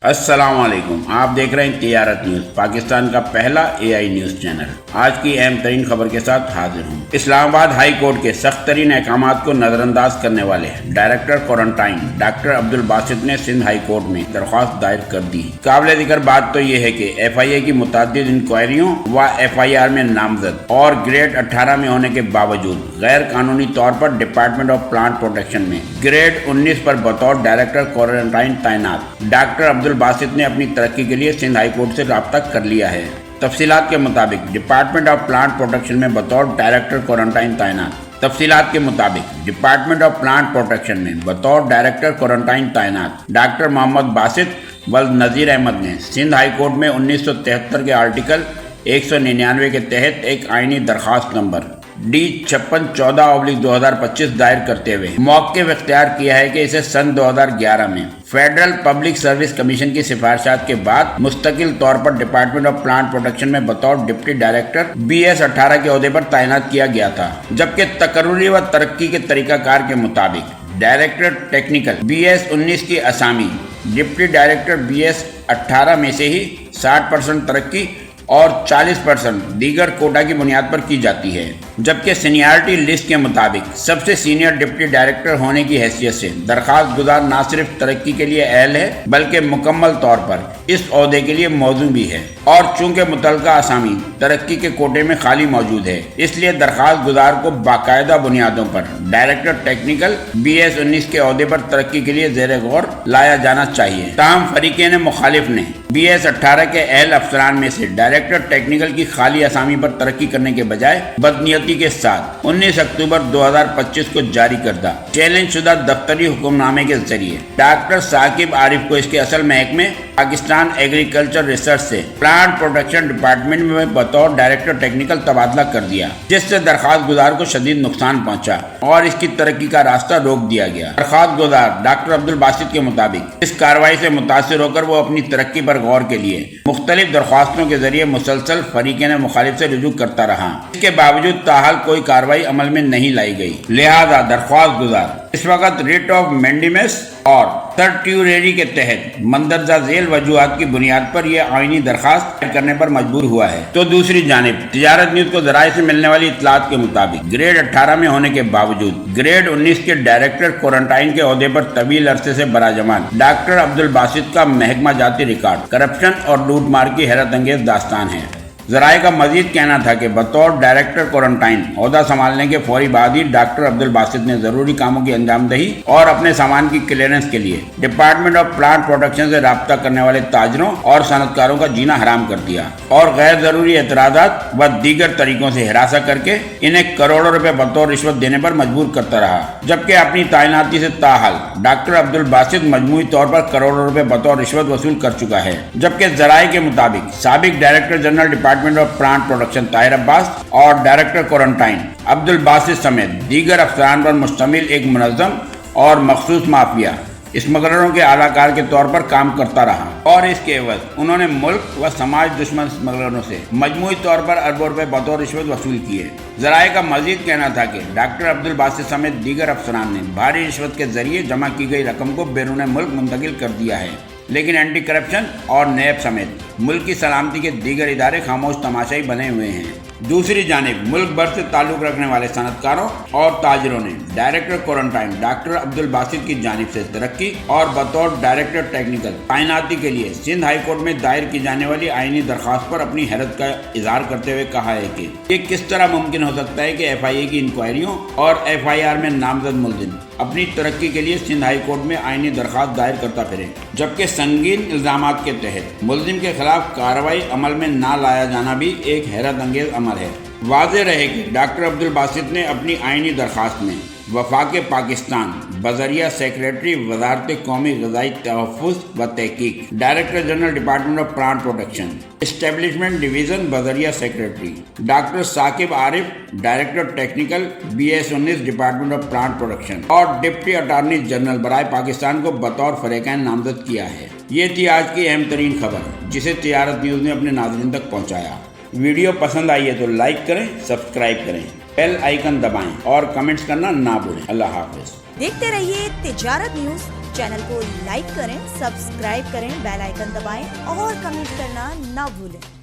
السلام علیکم، آپ دیکھ رہے ہیں تجارت نیوز، پاکستان کا پہلا AI نیوز چینل۔ آج کی اہم ترین خبر کے ساتھ حاضر ہوں۔ اسلام آباد ہائی کورٹ کے سخت ترین احکامات کو نظر انداز کرنے والے ڈائریکٹر کوارنٹائن ڈاکٹر عبدالباسط نے سندھ ہائی کورٹ میں درخواست دائر کر دی۔ قابل ذکر بات تو یہ ہے کہ FIA کی متعدد انکوائریوں و FIR میں نامزد اور گریڈ 18 میں ہونے کے باوجود غیر قانونی طور پر ڈپارٹمنٹ آف پلانٹ پروٹیکشن میں گریڈ 19 پر بطور ڈائریکٹر کوارنٹائن تعینات ڈاکٹر عبدالباسط نے اپنی ترقی کے لیے سندھ ہائی کورٹ سے رابطہ کر لیا ہے۔ تفصیلات کے مطابق ڈپارٹمنٹ آف پلانٹ پروٹیکشن میں بطور ڈائریکٹر کوارنٹائن تعینات ڈپارٹمنٹ آف پلانٹ پروٹیکشن میں بطور ڈائریکٹر کوارنٹائن تعینات ڈاکٹر محمد باسط ولد نذیر احمد نے سندھ ہائی کورٹ میں 1973 کے آرٹیکل 199 کے تحت ایک آئینی درخواست نمبر D5614/2025 دائر کرتے ہوئے موقف اختیار کیا ہے کہ اسے سن 2011 میں فیڈرل پبلک سروس کمیشن کی سفارشات کے بعد مستقل طور پر ڈپارٹمنٹ آف پلانٹ پروٹیکشن میں بطور ڈپٹی ڈائریکٹر BS 18 کے عہدے پر تعینات کیا گیا تھا، جبکہ تقرری و ترقی کے طریقہ کار کے مطابق ڈائریکٹر ٹیکنیکل BS 19 کی اسامی ڈپٹی ڈائریکٹر BS 18 میں سے ہی 60% ترقی اور 40% دیگر کوٹا کی بنیاد پر کی جاتی ہے، جبکہ سینیارٹی لسٹ کے مطابق سب سے سینئر ڈپٹی ڈائریکٹر ہونے کی حیثیت سے درخواست گزار نہ صرف ترقی کے لیے اہل ہے بلکہ مکمل طور پر اس عہدے کے لیے موزوں بھی ہے، اور چونکہ متعلقہ اسامی ترقی کے کوٹے میں خالی موجود ہے، اس لیے درخواست گزار کو باقاعدہ بنیادوں پر ڈائریکٹر ٹیکنیکل BS 19 کے عہدے پر ترقی کے لیے زیر غور لایا جانا چاہیے۔ تاہم فریقین مخالف نے BS 18 کے اہل افسران میں سے ڈائریکٹر ٹیکنیکل کی خالی اسامی پر ترقی کرنے کے بجائے بدنیتی کے ساتھ 19 اکتوبر 2025 کو جاری کردہ چیلنج شدہ دفتری حکم نامے کے ذریعے ڈاکٹر ثاقب عارف کو اس کے اصل محکمے پاکستان ایگریکلچر ریسرچ سے پلانٹ پروٹیکشن ڈپارٹمنٹ میں بطور ڈائریکٹر ٹیکنیکل تبادلہ کر دیا، جس سے درخواست گزار کو شدید نقصان پہنچا اور اس کی ترقی کا راستہ روک دیا گیا۔ درخواست گزار ڈاکٹر عبدالباسط کے مطابق اس کارروائی سے متاثر ہو کر وہ اپنی ترقی پر غور کے لیے مختلف درخواستوں کے ذریعے مسلسل فریقین مخالف سے رجوع کرتا رہا، اس کے باوجود تاحال کوئی کارروائی عمل میں نہیں لائی گئی، لہذا درخواست گزار اس وقت ریٹ آف مینڈیمس اور سرٹیوریری کے تحت مندرجہ ذیل وجوہات کی بنیاد پر یہ آئینی درخواست کرنے پر مجبور ہوا ہے۔ تو دوسری جانب تجارت نیوز کو ذرائع سے ملنے والی اطلاعات کے مطابق گریڈ 18 میں ہونے کے باوجود گریڈ 19 کے ڈائریکٹر کوارنٹائن کے عہدے پر طویل عرصے سے براجمان ڈاکٹر عبدالباسط کا محکمہ جاتی ریکارڈ کرپشن اور لوٹ مار کی حیرت انگیز داستان ہے۔ ذرائع کا مزید کہنا تھا کہ بطور ڈائریکٹر کوارنٹائن عہدہ سنبھالنے کے فوری بعد ہی ڈاکٹر عبدالباسط نے ضروری کاموں کی انجام دہی اور اپنے سامان کی کلیئرنس کے لیے ڈپارٹمنٹ آف پلانٹ پروٹیکشن سے رابطہ کرنے والے تاجروں اور صنعت کاروں کا جینا حرام کر دیا اور غیر ضروری اعتراضات و دیگر طریقوں سے ہراساں کر کے انہیں کروڑوں روپے بطور رشوت دینے پر مجبور کرتا رہا، جبکہ اپنی تعیناتی سے تاحال ڈاکٹر عبدالباسط مجموعی طور پر کروڑوں روپے بطور رشوت وصول کر چکا ہے، جبکہ ذرائع کے مطابق سابق director general department of plant protection Tahir Abbas اور ڈائریکٹر کوارنٹائن عبدالباسط سمیت دیگر افسران پر مشتمل ایک منظم اور مخصوص مافیا اسمگلروں کے اعلی کار کے طور پر کام کرتا رہا، اور اس کے عوض انہوں نے ملک و سماج دشمن اسمگلروں سے مجموعی طور پر اربوں روپے بطور رشوت وصول کیے۔ ذرائع کا مزید کہنا تھا کہ ڈاکٹر عبدالباسط سمیت دیگر افسران نے بھاری رشوت کے ذریعے جمع کی گئی رقم کو بیرون ملک منتقل کر دیا ہے، لیکن اینٹی کرپشن اور نیب سمیت ملک کی سلامتی کے دیگر ادارے خاموش تماشائی بنے ہوئے ہیں۔ دوسری جانب ملک بھر سے تعلق رکھنے والے صنعت کاروں اور تاجروں نے ڈائریکٹر کوارنٹائن ڈاکٹر عبدالباسط کی جانب سے ترقی اور بطور ڈائریکٹر ٹیکنیکل تعیناتی کے لیے سندھ ہائی کورٹ میں دائر کی جانے والی آئینی درخواست پر اپنی حیرت کا اظہار کرتے ہوئے کہا ہے کہ یہ کس طرح ممکن ہو سکتا ہے کہ FIA کی انکوائریوں اور FIR میں نامزد ملزم اپنی ترقی کے لیے سندھ ہائی کورٹ میں آئینی درخواست دائر کرتا پھرے، جبکہ سنگین الزامات کے تحت ملزم کے خلاف کارروائی عمل میں نہ لایا جانا بھی ایک حیرت انگیز امر ہے۔ واضح رہے کہ ڈاکٹر عبدالباسط نے اپنی آئینی درخواست میں وفاق پاکستان بذریعہ سیکریٹری وزارت قومی غذائی تحفظ و تحقیق director general department of plant protection establishment division بذریعہ secretary doctor Saqib Arif director technical BS 19 department of plant protection اور ڈپٹی اٹارنی جنرل برائے پاکستان کو بطور فریقین نامزد کیا ہے۔ یہ تھی آج کی اہم ترین خبر، جسے تجارت نیوز نے اپنے ناظرین تک پہنچایا۔ ویڈیو پسند آئی ہے تو لائک کریں، سبسکرائب کریں، بیل آئیکن دبائیں اور کمنٹس کرنا نہ بھولیں۔ اللہ حافظ۔ دیکھتے رہیے تجارت نیوز چینل کو لائک کریں، سبسکرائب کریں، بیل آئیکن دبائیں اور کمنٹ کرنا نہ بھولیں۔